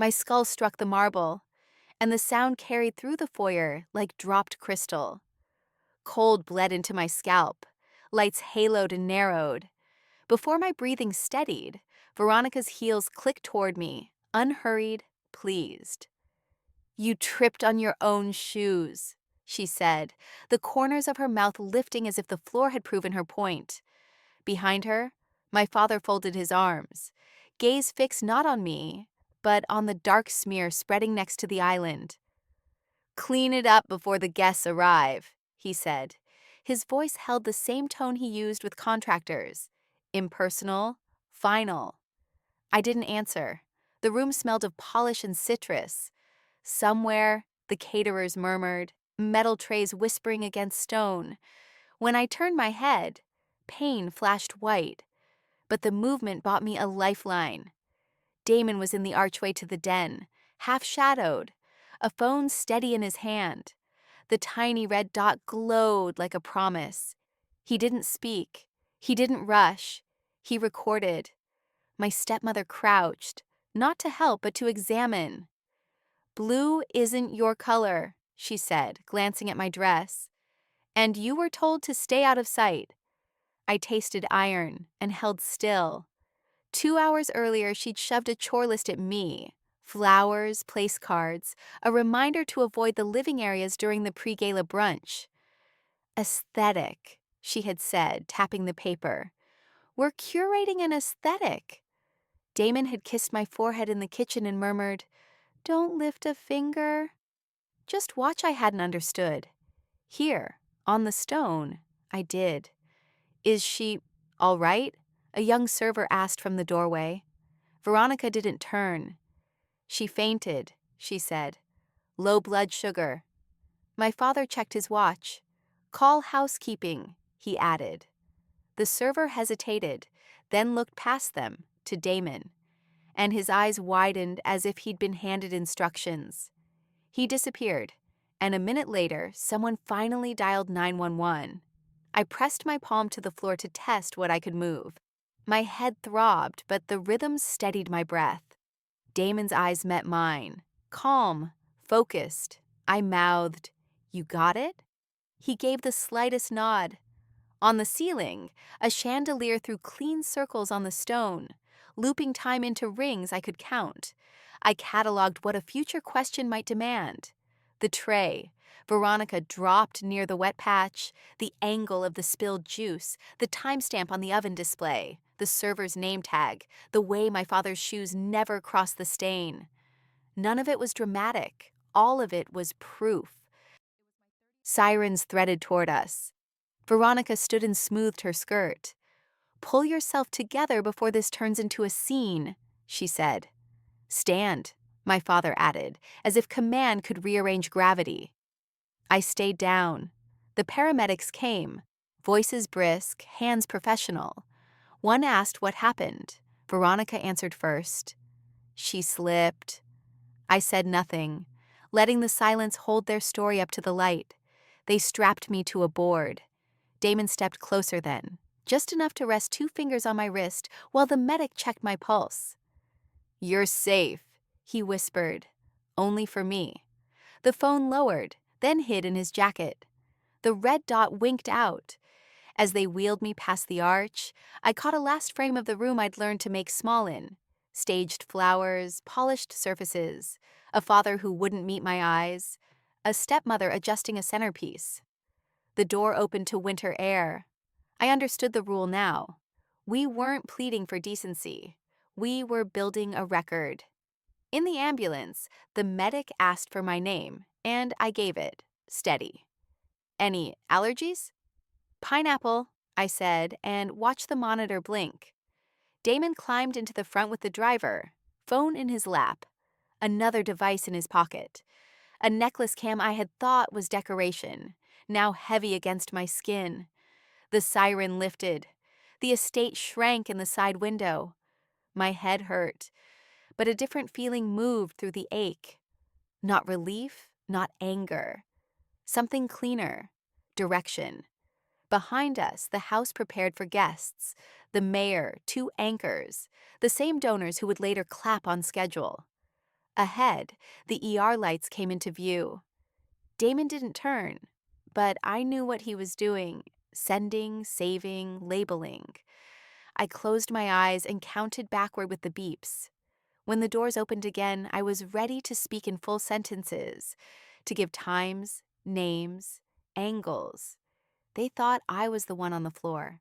My skull struck the marble, and the sound carried through the foyer like dropped crystal. Cold bled into my scalp, lights haloed and narrowed. Before my breathing steadied, Veronica's heels clicked toward me, unhurried, pleased. "You tripped on your own shoes," she said, the corners of her mouth lifting as if the floor had proven her point. Behind her, my father folded his arms, gaze fixed not on me, but on the dark smear spreading next to the island. "Clean it up before the guests arrive," he said. His voice held the same tone he used with contractors. Impersonal, final. I didn't answer. The room smelled of polish and citrus. Somewhere, the caterers murmured, metal trays whispering against stone. When I turned my head, pain flashed white, but the movement bought me a lifeline. Damon was in the archway to the den, half-shadowed, a phone steady in his hand. The tiny red dot glowed like a promise. He didn't speak. He didn't rush. He recorded. My stepmother crouched, not to help but to examine. "Blue isn't your color," she said, glancing at my dress. "And you were told to stay out of sight." I tasted iron and held still. 2 hours earlier, she'd shoved a chore list at me. Flowers, place cards, a reminder to avoid the living areas during the pre-gala brunch. "Aesthetic," she had said, tapping the paper. "We're curating an aesthetic." Damon had kissed my forehead in the kitchen and murmured, "Don't lift a finger." Just watch, I hadn't understood. Here, on the stone, I did. "Is she all right?" a young server asked from the doorway. Veronica didn't turn. "She fainted," she said. "Low blood sugar." My father checked his watch. "Call housekeeping," he added. The server hesitated, then looked past them to Damon, and his eyes widened as if he'd been handed instructions. He disappeared, and a minute later, someone finally dialed 911. I pressed my palm to the floor to test what I could move. My head throbbed, but the rhythm steadied my breath. Damon's eyes met mine, calm, focused. I mouthed, "You got it?" He gave the slightest nod. On the ceiling, a chandelier threw clean circles on the stone, looping time into rings I could count. I cataloged what a future question might demand. The tray. Veronica dropped near the wet patch, the angle of the spilled juice, the timestamp on the oven display, the server's name tag, the way my father's shoes never crossed the stain. None of it was dramatic. All of it was proof. Sirens threaded toward us. Veronica stood and smoothed her skirt. "Pull yourself together before this turns into a scene," she said. "Stand," my father added, as if command could rearrange gravity. I stayed down. The paramedics came, voices brisk, hands professional. One asked what happened. Veronica answered first. "She slipped." I said nothing, letting the silence hold their story up to the light. They strapped me to a board. Damon stepped closer then, just enough to rest 2 fingers on my wrist while the medic checked my pulse. "You're safe," he whispered, only for me. The phone lowered, then hid in his jacket. The red dot winked out. As they wheeled me past the arch, I caught a last frame of the room I'd learned to make small in. Staged flowers, polished surfaces, a father who wouldn't meet my eyes, a stepmother adjusting a centerpiece. The door opened to winter air. I understood the rule now. We weren't pleading for decency. We were building a record. In the ambulance, the medic asked for my name, and I gave it, steady. "Any allergies?" "Pineapple," I said, and watched the monitor blink. Damon climbed into the front with the driver, phone in his lap, another device in his pocket. A necklace cam I had thought was decoration, now heavy against my skin. The siren lifted. The estate shrank in the side window. My head hurt, but a different feeling moved through the ache. Not relief, not anger. Something cleaner. Direction. Behind us, the house prepared for guests. The mayor, 2 anchors, the same donors who would later clap on schedule. Ahead, the ER lights came into view. Damon didn't turn, but I knew what he was doing: sending, saving, labeling. I closed my eyes and counted backward with the beeps. When the doors opened again, I was ready to speak in full sentences, to give times, names, angles. They thought I was the one on the floor.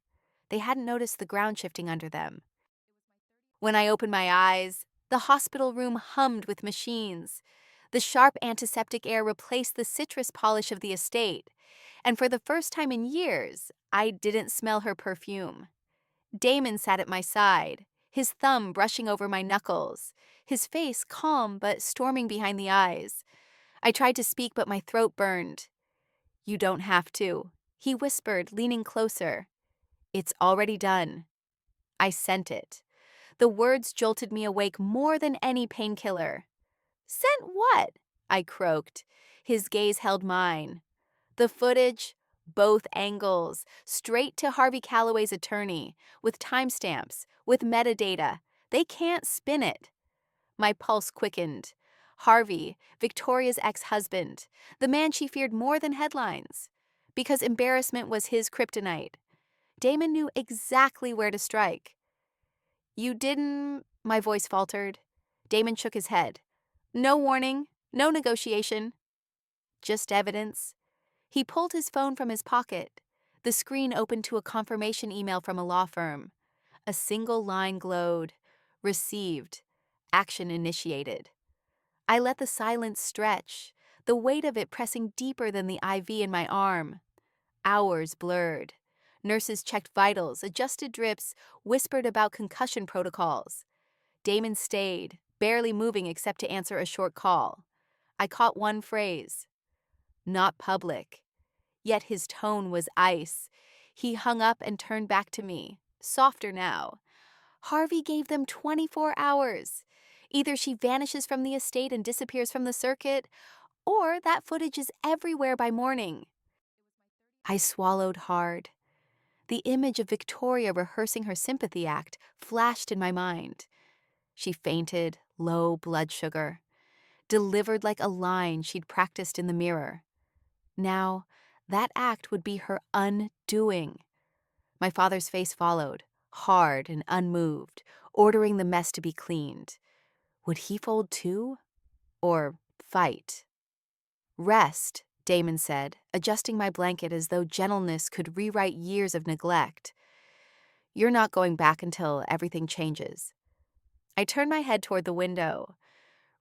They hadn't noticed the ground shifting under them. When I opened my eyes, the hospital room hummed with machines. The sharp antiseptic air replaced the citrus polish of the estate, and for the first time in years, I didn't smell her perfume. Damon sat at my side, his thumb brushing over my knuckles, his face calm but storming behind the eyes. I tried to speak, but my throat burned. "You don't have to," he whispered, leaning closer. "It's already done." I sent it. The words jolted me awake more than any painkiller. "Sent what?" I croaked. His gaze held mine. "The footage, both angles, straight to Harvey Calloway's attorney, with timestamps, with metadata. They can't spin it." My pulse quickened. Harvey, Victoria's ex-husband, the man she feared more than headlines, because embarrassment was his kryptonite. Damon knew exactly where to strike. "You didn't," my voice faltered. Damon shook his head. "No warning, no negotiation. Just evidence." He pulled his phone from his pocket. The screen opened to a confirmation email from a law firm. A single line glowed: "Received. Action initiated." I let the silence stretch, the weight of it pressing deeper than the IV in my arm. Hours blurred. Nurses checked vitals, adjusted drips, whispered about concussion protocols. Damon stayed, barely moving except to answer a short call. I caught one phrase: "Not public." Yet his tone was ice. He hung up and turned back to me, softer now. "Harvey gave them 24 hours. Either she vanishes from the estate and disappears from the circuit, or that footage is everywhere by morning." I swallowed hard. The image of Victoria rehearsing her sympathy act flashed in my mind. She fainted, low blood sugar, delivered like a line she'd practiced in the mirror. Now, that act would be her undoing. My father's face followed, hard and unmoved, ordering the mess to be cleaned. Would he fold too? Or fight? "Rest," Damon said, adjusting my blanket as though gentleness could rewrite years of neglect. "You're not going back until everything changes." I turned my head toward the window.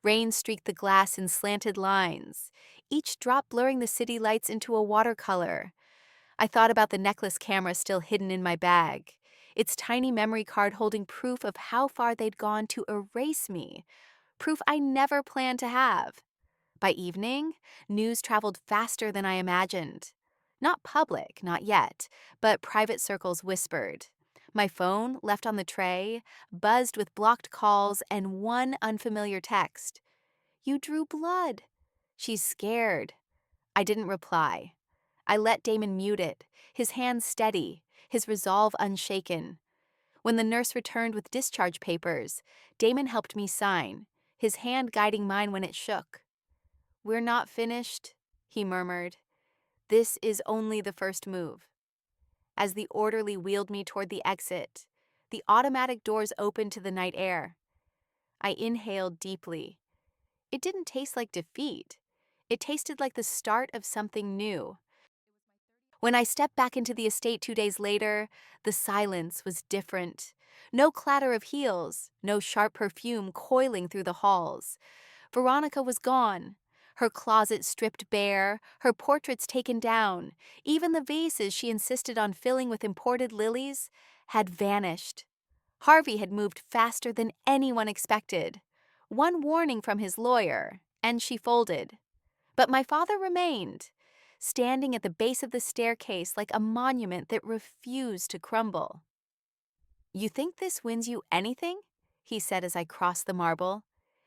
Rain streaked the glass in slanted lines, each drop blurring the city lights into a watercolor. I thought about the necklace camera still hidden in my bag, its tiny memory card holding proof of how far they'd gone to erase me, proof I never planned to have. By evening, news traveled faster than I imagined. Not public, not yet, but private circles whispered. My phone, left on the tray, buzzed with blocked calls and one unfamiliar text: "You drew blood. She's scared." I didn't reply. I let Damon mute it, his hands steady, his resolve unshaken. When the nurse returned with discharge papers, Damon helped me sign, his hand guiding mine when it shook. "We're not finished," he murmured. "This is only the first move." As the orderly wheeled me toward the exit, the automatic doors opened to the night air. I inhaled deeply. It didn't taste like defeat. It tasted like the start of something new. When I stepped back into the estate 2 days later, the silence was different. No clatter of heels, no sharp perfume coiling through the halls. Veronica was gone. Her closet stripped bare, her portraits taken down, even the vases she insisted on filling with imported lilies had vanished. Harvey had moved faster than anyone expected. One warning from his lawyer, and she folded. But my father remained, standing at the base of the staircase like a monument that refused to crumble. "You think this wins you anything?" he said as I crossed the marble.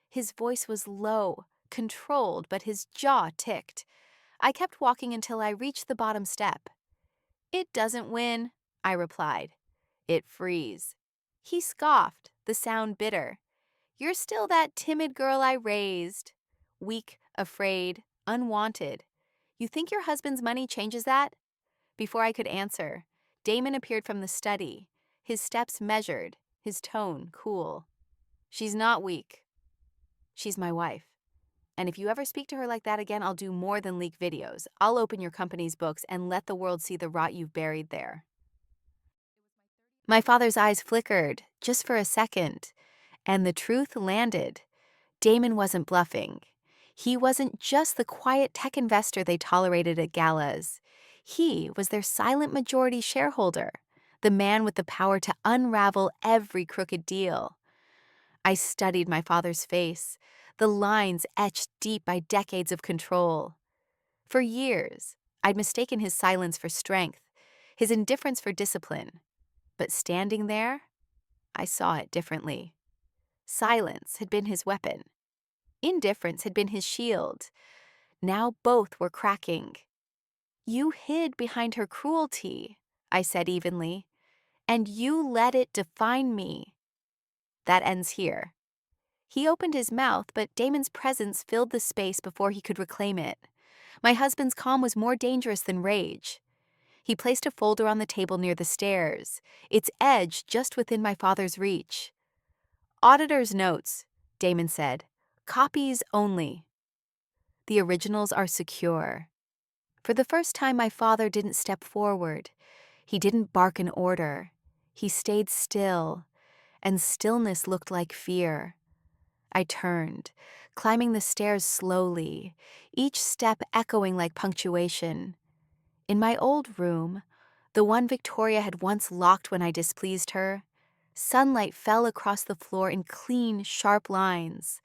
His voice was low, controlled, but his jaw ticked. I kept walking until I reached the bottom step. "It doesn't win," I replied. "It frees." He scoffed, the sound bitter. You're still that timid girl I raised. Weak, afraid, unwanted. You think your husband's money changes that? Before I could answer, Damon appeared from the study, his steps measured, his tone cool. She's not weak. She's my wife. And if you ever speak to her like that again, I'll do more than leak videos. I'll open your company's books and let the world see the rot you've buried there. My father's eyes flickered, just for a second, and the truth landed. Damon wasn't bluffing. He wasn't just the quiet tech investor they tolerated at galas. He was their silent majority shareholder, the man with the power to unravel every crooked deal. I studied my father's face, the lines etched deep by decades of control. For years, I'd mistaken his silence for strength, his indifference for discipline. But standing there, I saw it differently. Silence had been his weapon. Indifference had been his shield. Now both were cracking. You hid behind her cruelty, I said evenly, and you let it define me. That ends here. He opened his mouth, but Damon's presence filled the space before he could reclaim it. My husband's calm was more dangerous than rage. He placed a folder on the table near the stairs, its edge just within my father's reach. Auditor's notes, Damon said. Copies only. The originals are secure. For the first time, my father didn't step forward. He didn't bark an order. He stayed still, and stillness looked like fear. I turned, climbing the stairs slowly, each step echoing like punctuation. In my old room, the one Victoria had once locked when I displeased her, sunlight fell across the floor in clean, sharp lines.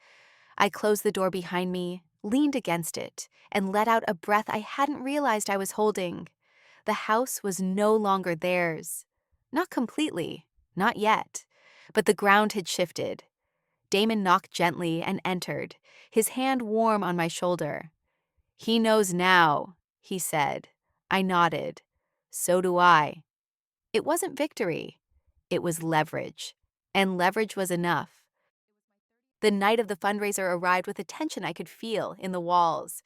I closed the door behind me, leaned against it, and let out a breath I hadn't realized I was holding. The house was no longer theirs. Not completely, not yet, but the ground had shifted. Damon knocked gently and entered, his hand warm on my shoulder. He knows now, he said. I nodded. So do I. It wasn't victory. It was leverage. And leverage was enough. The night of the fundraiser arrived with a tension I could feel in the walls.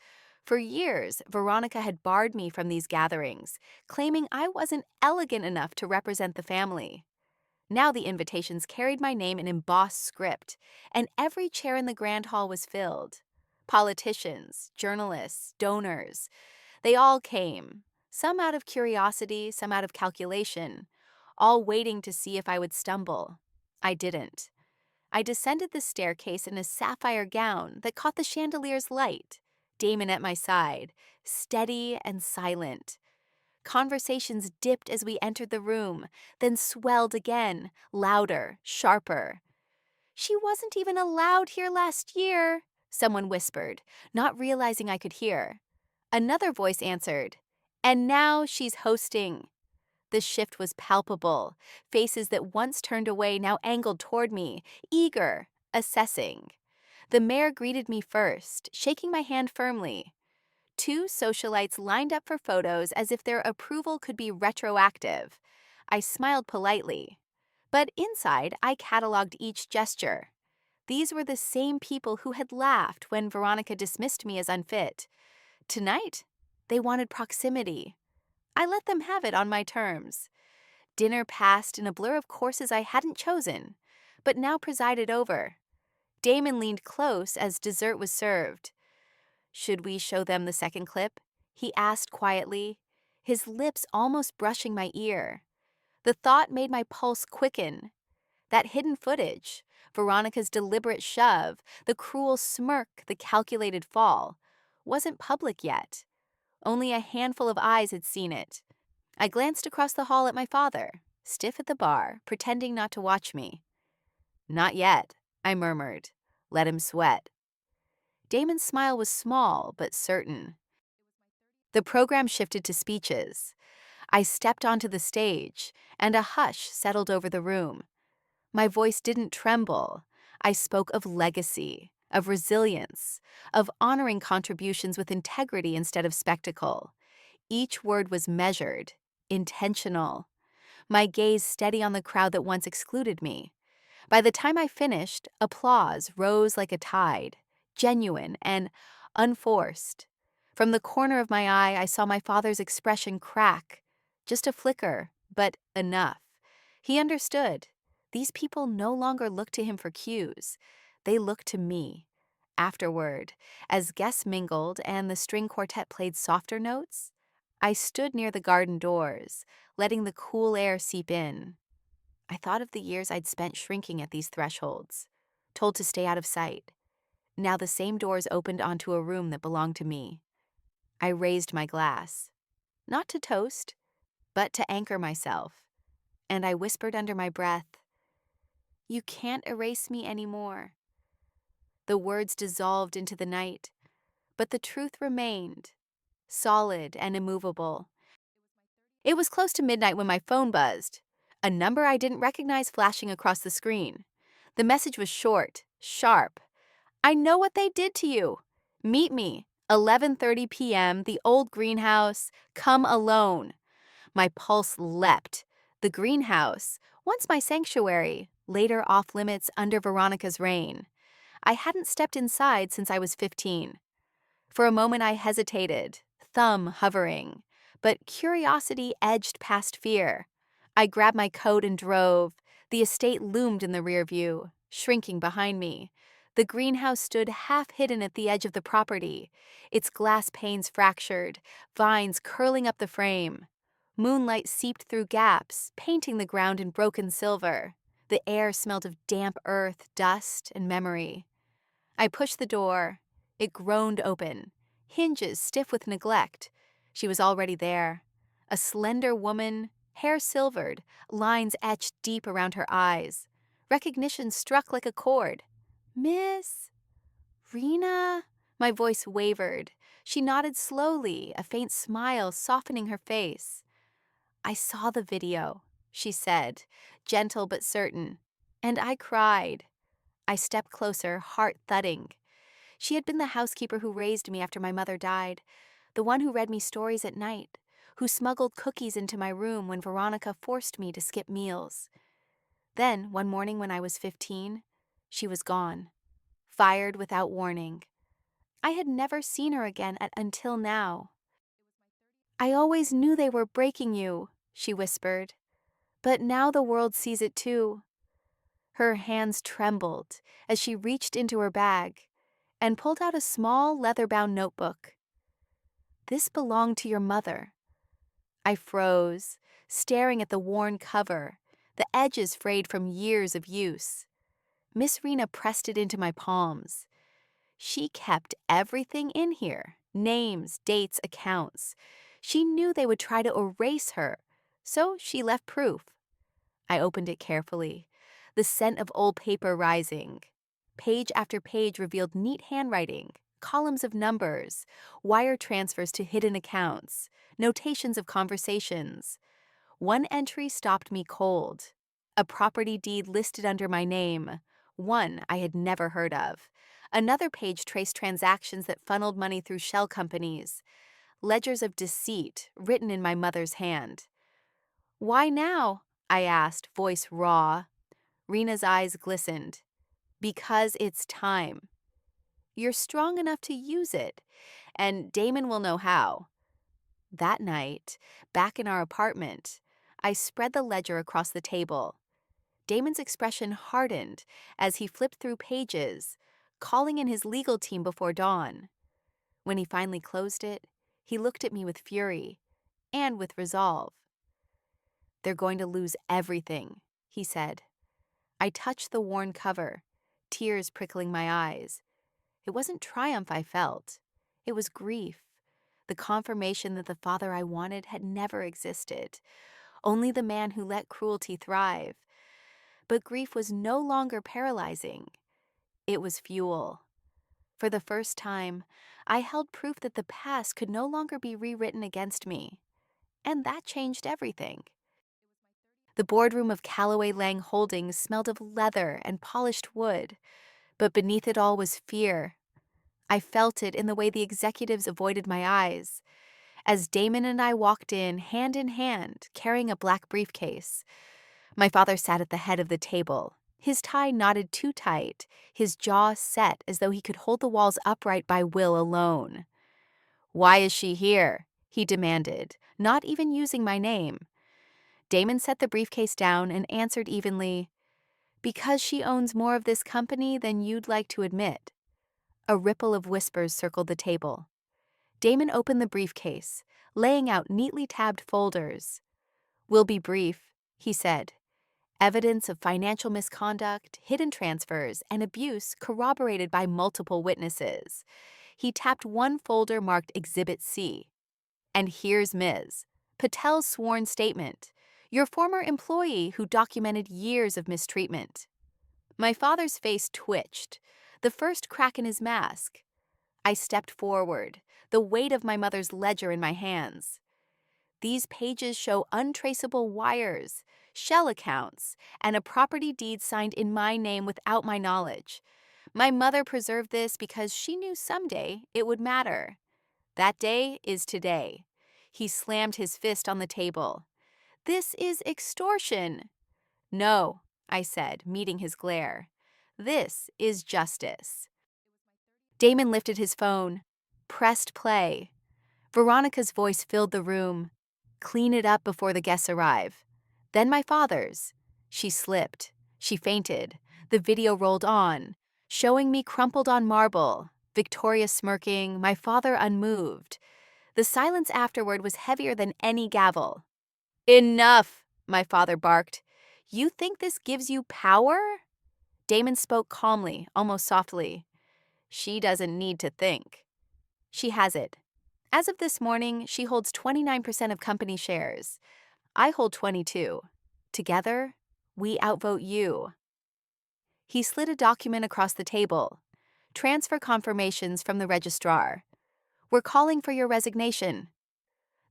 For years, Veronica had barred me from these gatherings, claiming I wasn't elegant enough to represent the family. Now the invitations carried my name in embossed script, and every chair in the grand hall was filled. Politicians, journalists, donors, they all came, some out of curiosity, some out of calculation, all waiting to see if I would stumble. I didn't. I descended the staircase in a sapphire gown that caught the chandelier's light, Damon at my side, steady and silent. Conversations dipped as we entered the room, then swelled again, louder, sharper. She wasn't even allowed here last year, someone whispered, not realizing I could hear. Another voice answered, and now she's hosting. The shift was palpable. Faces that once turned away now angled toward me, eager, assessing. The mayor greeted me first, shaking my hand firmly. Two socialites lined up for photos as if their approval could be retroactive. I smiled politely. But inside, I cataloged each gesture. These were the same people who had laughed when Veronica dismissed me as unfit. Tonight, they wanted proximity. I let them have it on my terms. Dinner passed in a blur of courses I hadn't chosen, but now presided over. Damon leaned close as dessert was served. Should we show them the second clip? He asked quietly, his lips almost brushing my ear. The thought made my pulse quicken. That hidden footage, Veronica's deliberate shove, the cruel smirk, the calculated fall, wasn't public yet. Only a handful of eyes had seen it. I glanced across the hall at my father, stiff at the bar, pretending not to watch me. Not yet, I murmured. Let him sweat. Damon's smile was small but certain. The program shifted to speeches. I stepped onto the stage, and a hush settled over the room. My voice didn't tremble. I spoke of legacy, of resilience, of honoring contributions with integrity instead of spectacle. Each word was measured, intentional. My gaze steady on the crowd that once excluded me. By the time I finished, applause rose like a tide, genuine and unforced. From the corner of my eye, I saw my father's expression crack. Just a flicker, but enough. He understood. These people no longer looked to him for cues. They looked to me. Afterward, as guests mingled and the string quartet played softer notes, I stood near the garden doors, letting the cool air seep in. I thought of the years I'd spent shrinking at these thresholds, told to stay out of sight. Now the same doors opened onto a room that belonged to me. I raised my glass, not to toast, but to anchor myself, and I whispered under my breath, "You can't erase me anymore." The words dissolved into the night, but the truth remained, solid and immovable. It was close to midnight when my phone buzzed, a number I didn't recognize flashing across the screen. The message was short, sharp. "I know what they did to you. Meet me, 11:30 p.m., the old greenhouse. Come alone." My pulse leapt. The greenhouse, once my sanctuary, later off limits under Veronica's reign. I hadn't stepped inside since I was 15. For a moment I hesitated, thumb hovering, but curiosity edged past fear. I grabbed my coat and drove. The estate loomed in the rear view, shrinking behind me. The greenhouse stood half hidden at the edge of the property, its glass panes fractured, vines curling up the frame. Moonlight seeped through gaps, painting the ground in broken silver. The air smelled of damp earth, dust, and memory. I pushed the door. It groaned open, hinges stiff with neglect. She was already there. A slender woman, hair silvered, lines etched deep around her eyes. Recognition struck like a chord. "Miss Rena?" My voice wavered. She nodded slowly, a faint smile softening her face. "I saw the video," she said, gentle but certain. And I cried. I stepped closer, heart thudding. She had been the housekeeper who raised me after my mother died, the one who read me stories at night, who smuggled cookies into my room when Veronica forced me to skip meals. Then, one morning when I was 15, she was gone, fired without warning. I had never seen her again until now. "I always knew they were breaking you," she whispered. "But now the world sees it too." Her hands trembled as she reached into her bag and pulled out a small leather-bound notebook. "This belonged to your mother." I froze, staring at the worn cover, the edges frayed from years of use. Miss Rena pressed it into my palms. She kept everything in here, names, dates, accounts. She knew they would try to erase her, so she left proof. I opened it carefully, the scent of old paper rising. Page after page revealed neat handwriting, columns of numbers, wire transfers to hidden accounts, notations of conversations. One entry stopped me cold. A property deed listed under my name, one I had never heard of. Another page traced transactions that funneled money through shell companies, ledgers of deceit written in my mother's hand. "Why now?" I asked, voice raw. Rena's eyes glistened. "Because it's time. You're strong enough to use it, and Damon will know how." That night, back in our apartment, I spread the ledger across the table. Damon's expression hardened as he flipped through pages, calling in his legal team before dawn. When he finally closed it, he looked at me with fury and with resolve. "They're going to lose everything," he said. I touched the worn cover, tears prickling my eyes. It wasn't triumph I felt. It was grief, the confirmation that the father I wanted had never existed, only the man who let cruelty thrive. But grief was no longer paralyzing. It was fuel. For the first time, I held proof that the past could no longer be rewritten against me. And that changed everything. The boardroom of Callaway Lang Holdings smelled of leather and polished wood, but beneath it all was fear. I felt it in the way the executives avoided my eyes. As Damon and I walked in hand, carrying a black briefcase, my father sat at the head of the table, His tie knotted too tight, his jaw set as though he could hold the walls upright by will alone. "Why is she here?" he demanded, not even using my name. Damon set the briefcase down and answered evenly, "Because she owns more of this company than you'd like to admit." A ripple of whispers circled the table. Damon opened the briefcase, laying out neatly tabbed folders. "We'll be brief," he said. Evidence of financial misconduct, hidden transfers, and abuse corroborated by multiple witnesses. He tapped one folder marked Exhibit C. "And here's Ms. Patel's sworn statement, your former employee who documented years of mistreatment." My father's face twitched, the first crack in his mask. I stepped forward, the weight of my mother's ledger in my hands. "These pages show untraceable wires, shell accounts, and a property deed signed in my name without my knowledge. My mother preserved this because she knew someday it would matter. That day is today." He slammed his fist on the table. "This is extortion." "No," I said, meeting his glare. "This is justice." Damon lifted his phone, pressed play. Veronica's voice filled the room. "Clean it up before the guests arrive." Then my father's. She slipped. She fainted. The video rolled on, showing me crumpled on marble, Victoria smirking, my father unmoved. The silence afterward was heavier than any gavel. "Enough," my father barked. "You think this gives you power?" Damon spoke calmly, almost softly. "She doesn't need to think." "She has it. As of this morning, she holds 29% of company shares. I hold 22. Together, we outvote you." He slid a document across the table. "Transfer confirmations from the registrar. We're calling for your resignation."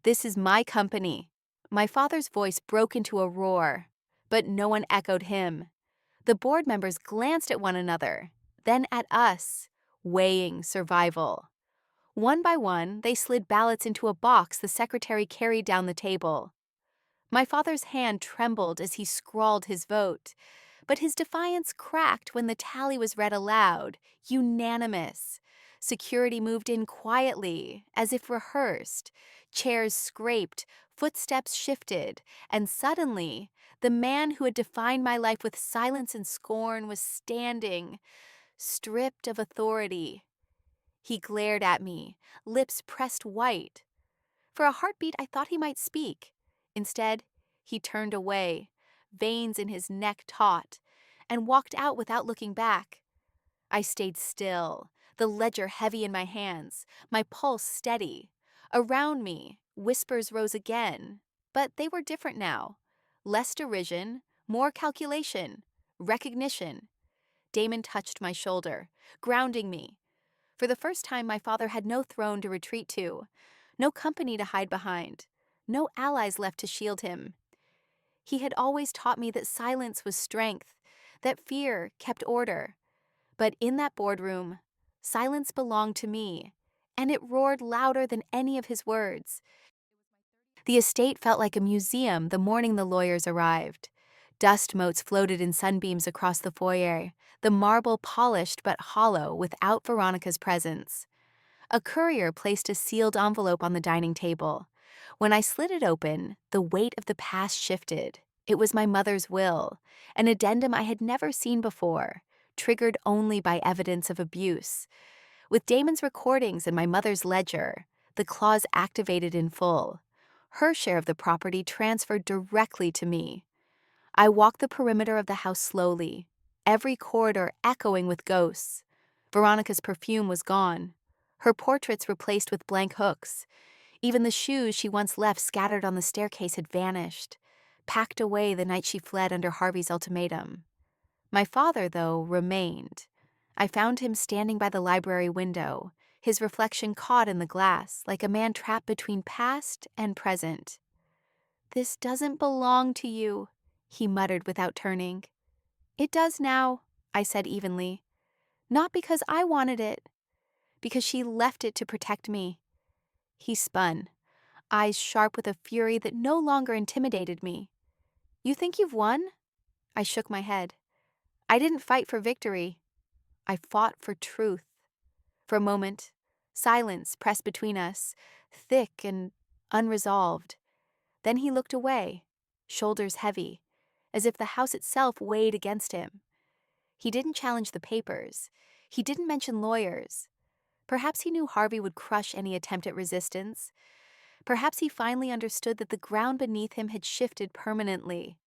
"This is my company." My father's voice broke into a roar, but no one echoed him. The board members glanced at one another, then at us, weighing survival. One by one, they slid ballots into a box the secretary carried down the table. My father's hand trembled as he scrawled his vote, but his defiance cracked when the tally was read aloud, unanimous. Security moved in quietly, as if rehearsed. Chairs scraped, footsteps shifted, and suddenly, the man who had defined my life with silence and scorn was standing, stripped of authority. He glared at me, lips pressed white. For a heartbeat, I thought he might speak. Instead, he turned away, veins in his neck taut, and walked out without looking back. I stayed still, the ledger heavy in my hands, my pulse steady. Around me, whispers rose again, but they were different now. Less derision, more calculation, recognition. Damon touched my shoulder, grounding me. For the first time, my father had no throne to retreat to, no company to hide behind, no allies left to shield him. He had always taught me that silence was strength, that fear kept order. But in that boardroom, silence belonged to me, and it roared louder than any of his words. The estate felt like a museum the morning the lawyers arrived. Dust motes floated in sunbeams across the foyer, the marble polished but hollow without Veronica's presence. A courier placed a sealed envelope on the dining table. When I slid it open, the weight of the past shifted. It was my mother's will, an addendum I had never seen before, triggered only by evidence of abuse. With Damon's recordings and my mother's ledger, the clause activated in full. Her share of the property transferred directly to me. I walked the perimeter of the house slowly, every corridor echoing with ghosts. Veronica's perfume was gone, her portraits replaced with blank hooks. Even the shoes she once left scattered on the staircase had vanished, packed away the night she fled under Harvey's ultimatum. My father, though, remained. I found him standing by the library window, his reflection caught in the glass, like a man trapped between past and present. "This doesn't belong to you," he muttered without turning. "It does now," I said evenly. "Not because I wanted it, because she left it to protect me." He spun, eyes sharp with a fury that no longer intimidated me. "You think you've won?" I shook my head. I didn't fight for victory. I fought for truth. For a moment, silence pressed between us, thick and unresolved. Then he looked away, shoulders heavy, as if the house itself weighed against him. He didn't challenge the papers. He didn't mention lawyers. Perhaps he knew Harvey would crush any attempt at resistance. Perhaps he finally understood that the ground beneath him had shifted permanently.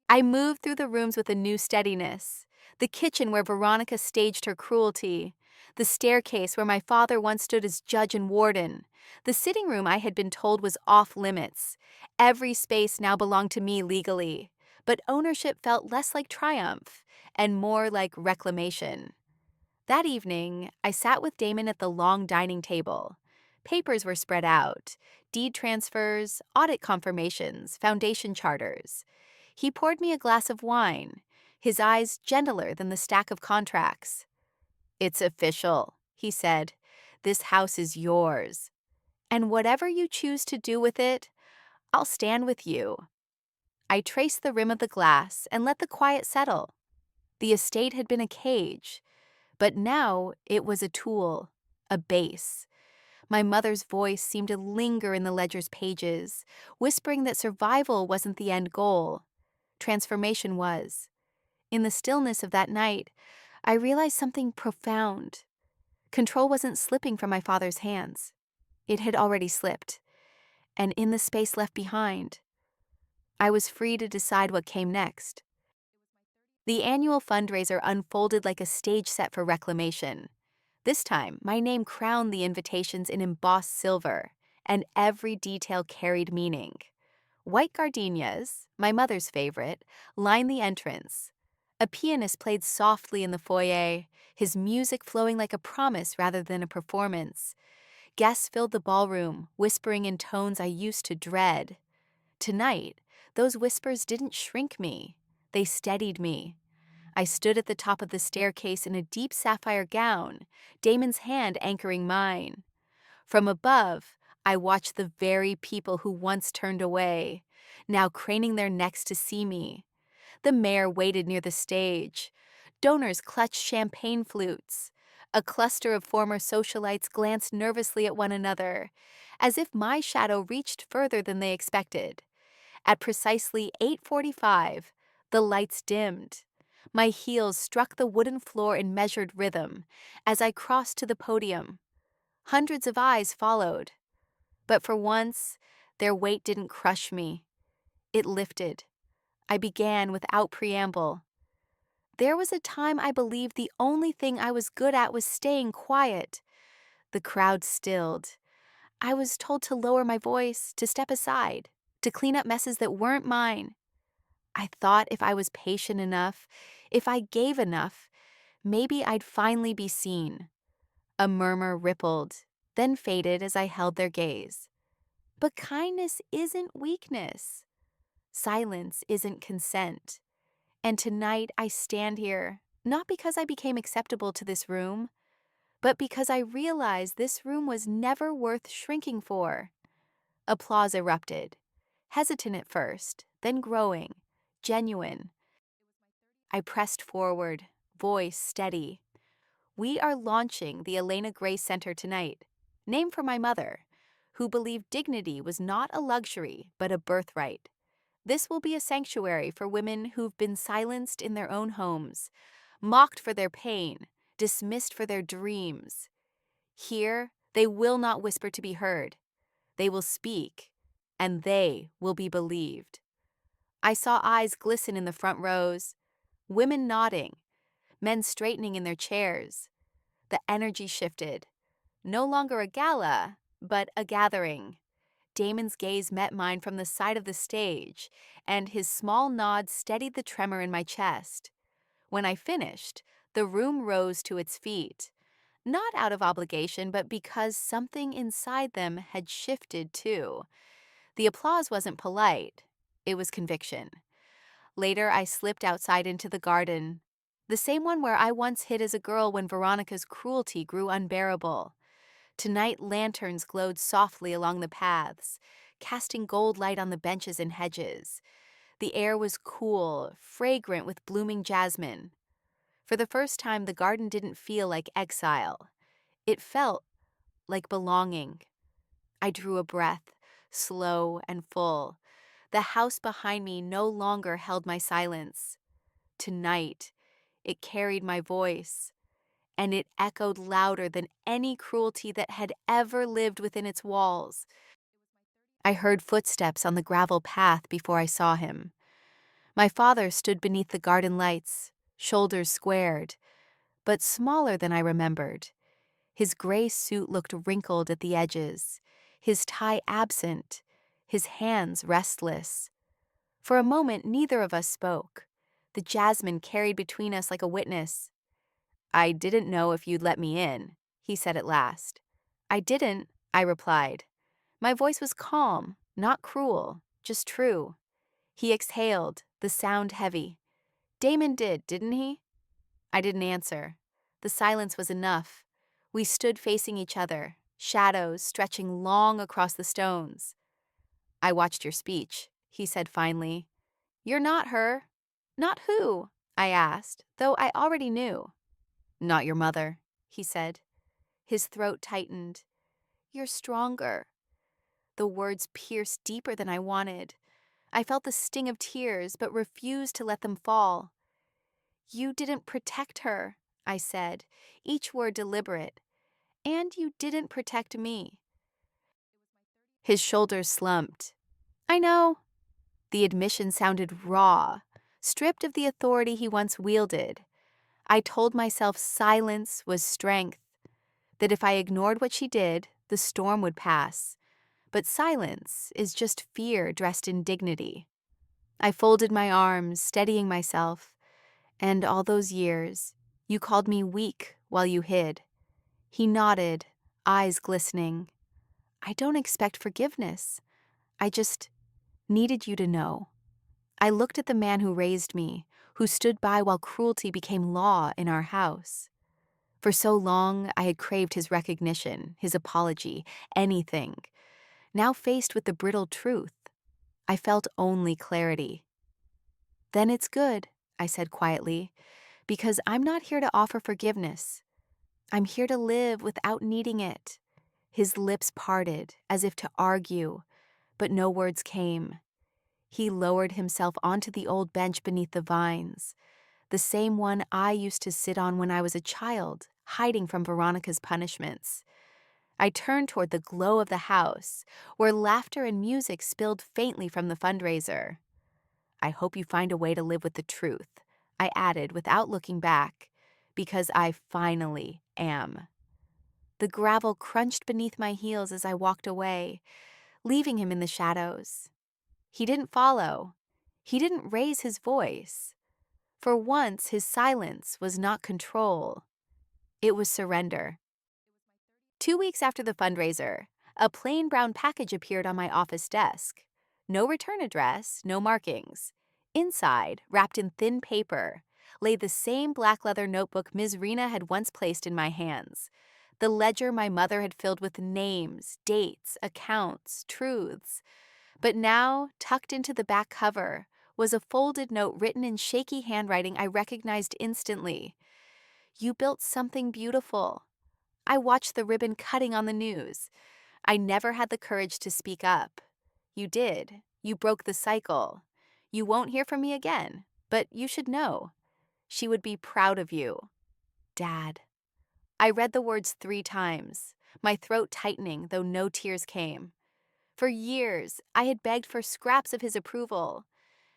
I moved through the rooms with a new steadiness. The kitchen where Veronica staged her cruelty. The staircase where my father once stood as judge and warden. The sitting room I had been told was off limits. Every space now belonged to me legally. But ownership felt less like triumph and more like reclamation. That evening, I sat with Damon at the long dining table. Papers were spread out, deed transfers, audit confirmations, foundation charters. He poured me a glass of wine, his eyes gentler than the stack of contracts. "It's official," he said. "This house is yours. And whatever you choose to do with it, I'll stand with you." I traced the rim of the glass and let the quiet settle. The estate had been a cage, but now it was a tool, a base. My mother's voice seemed to linger in the ledger's pages, whispering that survival wasn't the end goal. Transformation was. In the stillness of that night, I realized something profound. Control wasn't slipping from my father's hands. It had already slipped. And in the space left behind, I was free to decide what came next. The annual fundraiser unfolded like a stage set for reclamation. This time, my name crowned the invitations in embossed silver, and every detail carried meaning. White gardenias, my mother's favorite, lined the entrance. A pianist played softly in the foyer, his music flowing like a promise rather than a performance. Guests filled the ballroom, whispering in tones I used to dread. Tonight, those whispers didn't shrink me. They steadied me. I stood at the top of the staircase in a deep sapphire gown, Damon's hand anchoring mine. From above, I watched the very people who once turned away, now craning their necks to see me. The mayor waited near the stage. Donors clutched champagne flutes. A cluster of former socialites glanced nervously at one another, as if my shadow reached further than they expected. At precisely 8:45, the lights dimmed. My heels struck the wooden floor in measured rhythm as I crossed to the podium. Hundreds of eyes followed. But for once, their weight didn't crush me. It lifted. I began without preamble. There was a time I believed the only thing I was good at was staying quiet. The crowd stilled. I was told to lower my voice, to step aside, to clean up messes that weren't mine. I thought if I was patient enough, if I gave enough, maybe I'd finally be seen. A murmur rippled, then faded as I held their gaze. But kindness isn't weakness. Silence isn't consent. And tonight I stand here, not because I became acceptable to this room, but because I realized this room was never worth shrinking for. Applause erupted, hesitant at first, then growing, genuine. I pressed forward, voice steady. "We are launching the Elena Gray Center tonight, named for my mother, who believed dignity was not a luxury but a birthright. This will be a sanctuary for women who've been silenced in their own homes, mocked for their pain, dismissed for their dreams. Here, they will not whisper to be heard. They will speak, and they will be believed." I saw eyes glisten in the front rows, women nodding, men straightening in their chairs. The energy shifted. No longer a gala, but a gathering. Damon's gaze met mine from the side of the stage, and his small nod steadied the tremor in my chest. When I finished, the room rose to its feet, not out of obligation, but because something inside them had shifted too. The applause wasn't polite. It was conviction. Later, I slipped outside into the garden, the same one where I once hid as a girl when Veronica's cruelty grew unbearable. Tonight, lanterns glowed softly along the paths, casting gold light on the benches and hedges. The air was cool, fragrant with blooming jasmine. For the first time, the garden didn't feel like exile. It felt like belonging. I drew a breath, slow and full. The house behind me no longer held my silence. Tonight, it carried my voice, and it echoed louder than any cruelty that had ever lived within its walls. I heard footsteps on the gravel path before I saw him. My father stood beneath the garden lights, shoulders squared, but smaller than I remembered. His gray suit looked wrinkled at the edges, his tie absent, his hands restless. For a moment, neither of us spoke. The jasmine carried between us like a witness. "I didn't know if you'd let me in," he said at last. "I didn't," I replied. My voice was calm, not cruel, just true. He exhaled, the sound heavy. "Damon did, didn't he?" I didn't answer. The silence was enough. We stood facing each other, shadows stretching long across the stones. "I watched your speech," he said finally. "You're not her." "Not who?" I asked, though I already knew. "Not your mother," he said. His throat tightened. "You're stronger." The words pierced deeper than I wanted. I felt the sting of tears, but refused to let them fall. "You didn't protect her," I said, each word deliberate. "And you didn't protect me." His shoulders slumped. "I know." The admission sounded raw, stripped of the authority he once wielded. I told myself silence was strength, that if I ignored what she did, the storm would pass. But silence is just fear dressed in dignity. I folded my arms, steadying myself. "And all those years, you called me weak while you hid." He nodded, eyes glistening. "I don't expect forgiveness. I just needed you to know." I looked at the man who raised me, who stood by while cruelty became law in our house. For so long, I had craved his recognition, his apology, anything. Now faced with the brittle truth, I felt only clarity. "Then it's good," I said quietly, "because I'm not here to offer forgiveness. I'm here to live without needing it." His lips parted, as if to argue, but no words came. He lowered himself onto the old bench beneath the vines, the same one I used to sit on when I was a child, hiding from Veronica's punishments. I turned toward the glow of the house, where laughter and music spilled faintly from the fundraiser. "I hope you find a way to live with the truth," I added without looking back, "because I finally am." The gravel crunched beneath my heels as I walked away, leaving him in the shadows. He didn't follow. He didn't raise his voice. For once, his silence was not control. It was surrender. 2 weeks after the fundraiser, a plain brown package appeared on my office desk. No return address, no markings. Inside, wrapped in thin paper, lay the same black leather notebook Ms. Rena had once placed in my hands. The ledger my mother had filled with names, dates, accounts, truths. But now, tucked into the back cover, was a folded note written in shaky handwriting I recognized instantly. "You built something beautiful. I watched the ribbon cutting on the news. I never had the courage to speak up. You did. You broke the cycle. You won't hear from me again, but you should know. She would be proud of you. Dad." I read the words 3 times, my throat tightening though no tears came. For years, I had begged for scraps of his approval.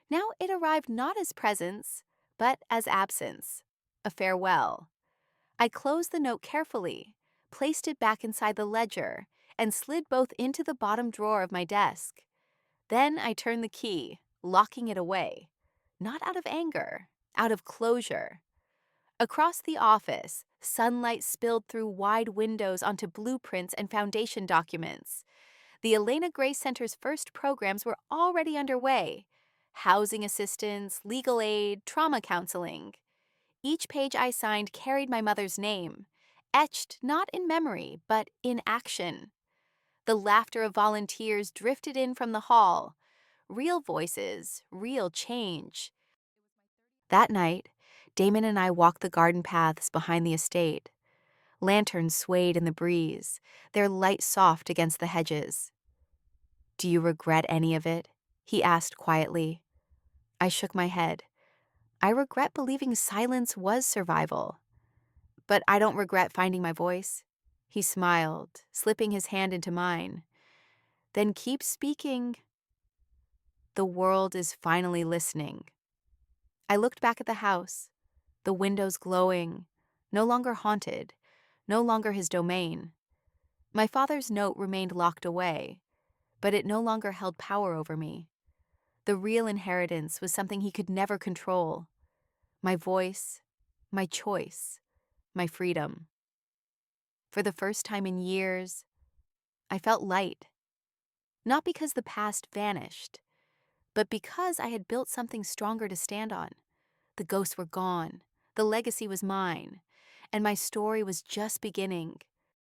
Now it arrived not as presence, but as absence, a farewell. I closed the note carefully, placed it back inside the ledger, and slid both into the bottom drawer of my desk. Then I turned the key, locking it away. Not out of anger, out of closure. Across the office, sunlight spilled through wide windows onto blueprints and foundation documents. The Elena Gray Center's first programs were already underway: housing assistance, legal aid, trauma counseling. Each page I signed carried my mother's name, etched not in memory, but in action. The laughter of volunteers drifted in from the hall. real voices, real change. That night, Damon and I walked the garden paths behind the estate. Lanterns swayed in the breeze, their light soft against the hedges. "Do you regret any of it?" he asked quietly. I shook my head. I regret believing silence was survival. But I don't regret finding my voice. He smiled, slipping his hand into mine. Then keep speaking. The world is finally listening. I looked back at the house, the windows glowing, no longer haunted, no longer his domain. My father's note remained locked away, but it no longer held power over me. The real inheritance was something he could never control. My voice, my choice, my freedom. For the first time in years, I felt light. Not because the past vanished, but because I had built something stronger to stand on. The ghosts were gone, the legacy was mine, and my story was just beginning.